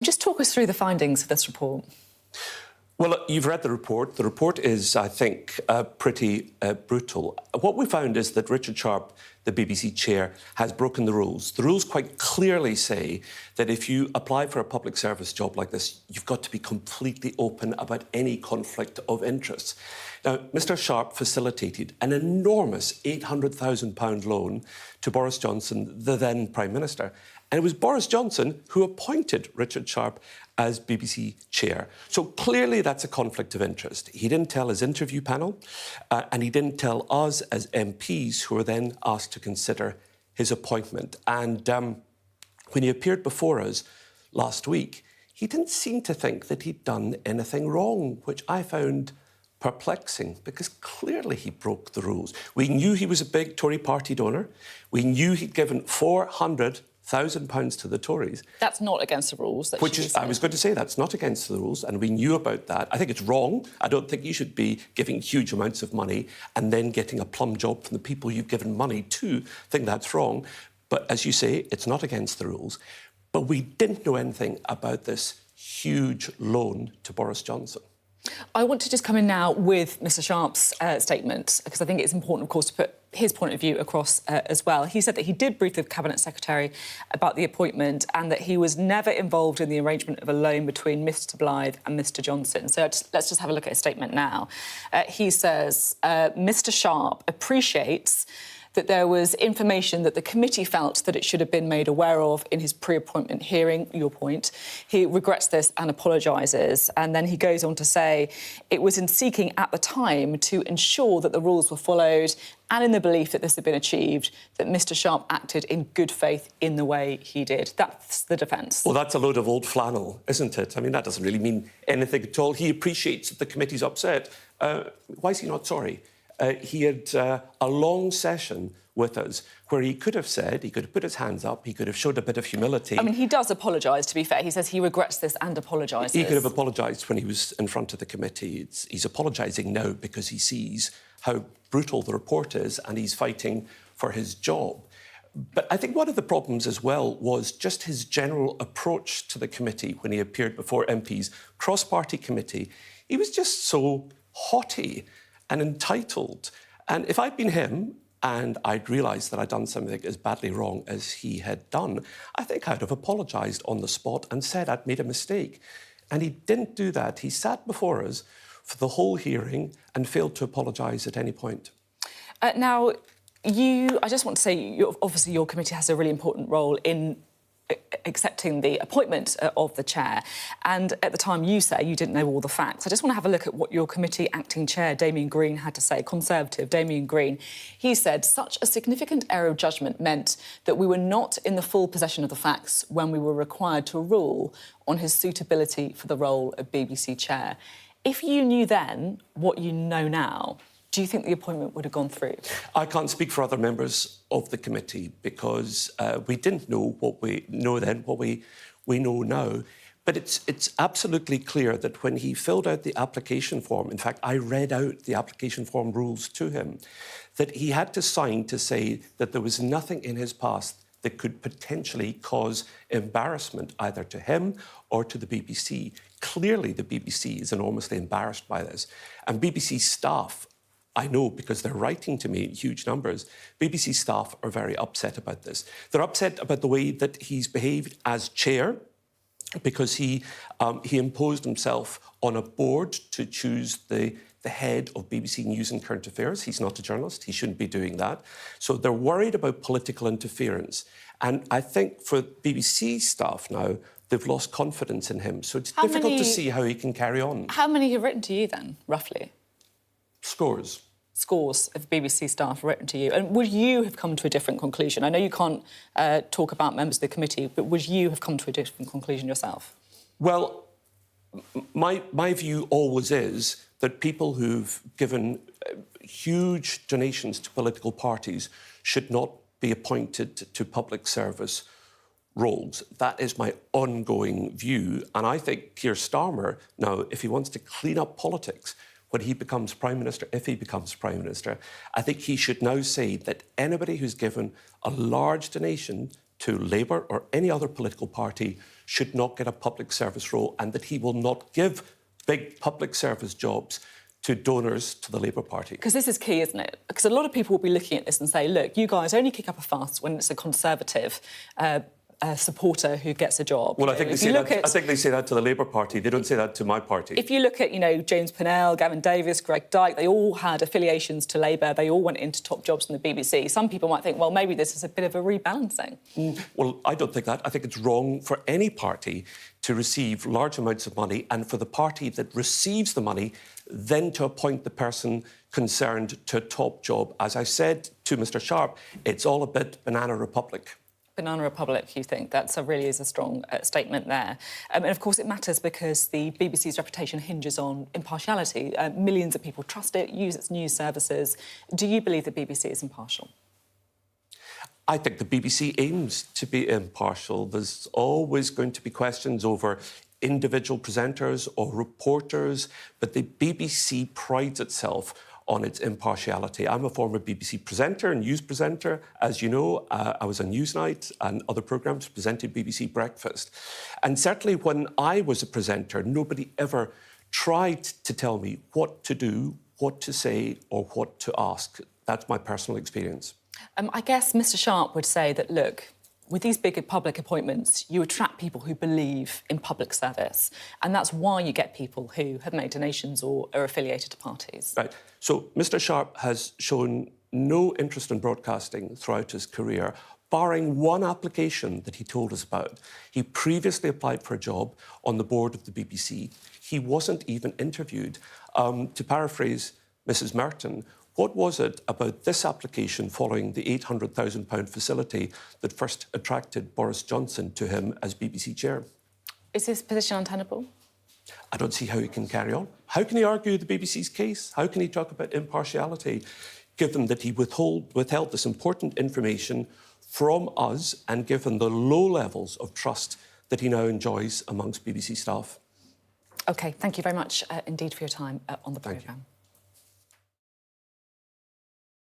Just talk us through the findings of this report. Well, you've read the report. The report is, I think, pretty brutal. What we found is that Richard Sharp, the BBC chair, has broken the rules. The rules quite clearly say that if you apply for a public service job like this, you've got to be completely open about any conflict of interest. Now, Mr Sharp facilitated an enormous £800,000 loan to Boris Johnson, the then Prime Minister. And it was Boris Johnson who appointed Richard Sharp as BBC chair. So clearly that's a conflict of interest. He didn't tell his interview panel, and he didn't tell us as MPs who were then asked to consider his appointment. And when he appeared before us last week, he didn't seem to think that he'd done anything wrong, which I found perplexing, because clearly he broke the rules. We knew he was a big Tory party donor. We knew he'd given £400,000 to the Tories. That's not against the rules. I was going to say that's not against the rules, and we knew about that. I think it's wrong. I don't think you should be giving huge amounts of money and then getting a plum job from the people you've given money to. I think that's wrong. But as you say, it's not against the rules. But we didn't know anything about this huge loan to Boris Johnson. I want to just come in now with Mr Sharp's statement, because I think it's important, of course, to put his point of view across as well. He said that he did brief the Cabinet Secretary about the appointment and that he was never involved in the arrangement of a loan between Mr Blyth and Mr Johnson. So let's just have a look at his statement now. He says, Mr Sharp appreciates that there was information that the committee felt that it should have been made aware of in his pre-appointment hearing, your point. He regrets this and apologises. And then he goes on to say it was in seeking at the time to ensure that the rules were followed and in the belief that this had been achieved, that Mr Sharp acted in good faith in the way he did. That's the defence. Well, that's a load of old flannel, isn't it? I mean, that doesn't really mean anything at all. He appreciates that the committee's upset. Why is he not sorry? He had a long session with us where he could have said, he could have put his hands up, he could have showed a bit of humility. I mean, he does apologise, to be fair. He says he regrets this and apologises. He could have apologised when he was in front of the committee. He's apologising now because he sees how brutal the report is and he's fighting for his job. But I think one of the problems as well was just his general approach to the committee when he appeared before MPs, cross-party committee. He was just so haughty and entitled. And if I'd been him and I'd realised that I'd done something as badly wrong as he had done, I think I'd have apologised on the spot and said I'd made a mistake. And he didn't do that. He sat before us for the whole hearing and failed to apologise at any point. Now, I just want to say, obviously your committee has a really important role in accepting the appointment of the chair. And at the time, you say you didn't know all the facts. I just want to have a look at what your committee acting chair, Damien Green, had to say, Conservative Damien Green. He said, such a significant error of judgment meant that we were not in the full possession of the facts when we were required to rule on his suitability for the role of BBC chair. If you knew then what you know now, do you think the appointment would have gone through? I can't speak for other members of the committee because we didn't know what we know then, what we know now. But it's absolutely clear that when he filled out the application form, in fact, I read out the application form rules to him, that he had to sign to say that there was nothing in his past that could potentially cause embarrassment either to him or to the BBC. Clearly, the BBC is enormously embarrassed by this. And BBC staff, I know because they're writing to me in huge numbers, BBC staff are very upset about this. They're upset about the way that he's behaved as chair, because he imposed himself on a board to choose the head of BBC News and Current Affairs. He's not a journalist. He shouldn't be doing that. So they're worried about political interference. And I think for BBC staff now, they've lost confidence in him. So it's difficult to see how he can carry on. How many have written to you then, roughly? Scores. Scores of BBC staff written to you. And would you have come to a different conclusion? I know you can't talk about members of the committee, but would you have come to a different conclusion yourself? Well, my view always is that people who've given huge donations to political parties should not be appointed to public service roles. That is my ongoing view. And I think Keir Starmer, now, if he wants to clean up politics, when he becomes Prime Minister, if he becomes Prime Minister, I think he should now say that anybody who's given a large donation to Labour or any other political party should not get a public service role and that he will not give big public service jobs to donors to the Labour Party. Because this is key, isn't it? Because a lot of people will be looking at this and say, look, you guys only kick up a fuss when it's a Conservative supporter who gets a job. Well, I think they say that to the Labour Party. They don't say that to my party. If you look at, James Pinnell, Gavin Davis, Greg Dyke, they all had affiliations to Labour. They all went into top jobs in the BBC. Some people might think, well, maybe this is a bit of a rebalancing. Well, I don't think that. I think it's wrong for any party to receive large amounts of money and for the party that receives the money then to appoint the person concerned to a top job. As I said to Mr Sharp, it's all a bit Banana Republic. Banana Republic, you think? That really is a strong statement there. And of course it matters because the BBC's reputation hinges on impartiality. Millions of people trust it, use its news services. Do you believe the BBC is impartial? I think the BBC aims to be impartial. There's always going to be questions over individual presenters or reporters, but the BBC prides itself on its impartiality. I'm a former BBC presenter and news presenter. As you know, I was on Newsnight and other programmes, presented BBC Breakfast. And certainly when I was a presenter, nobody ever tried to tell me what to do, what to say or what to ask. That's my personal experience. I guess Mr Sharp would say that, look, with these big public appointments, you attract people who believe in public service. And that's why you get people who have made donations or are affiliated to parties. Right. So Mr Sharp has shown no interest in broadcasting throughout his career, barring one application that he told us about. He previously applied for a job on the board of the BBC. He wasn't even interviewed. To paraphrase Mrs Merton, what was it about this application following the £800,000 facility that first attracted Boris Johnson to him as BBC chair? Is his position untenable? I don't see how he can carry on. How can he argue the BBC's case? How can he talk about impartiality, given that he withheld this important information from us and given the low levels of trust that he now enjoys amongst BBC staff? OK, thank you very much indeed for your time on the programme.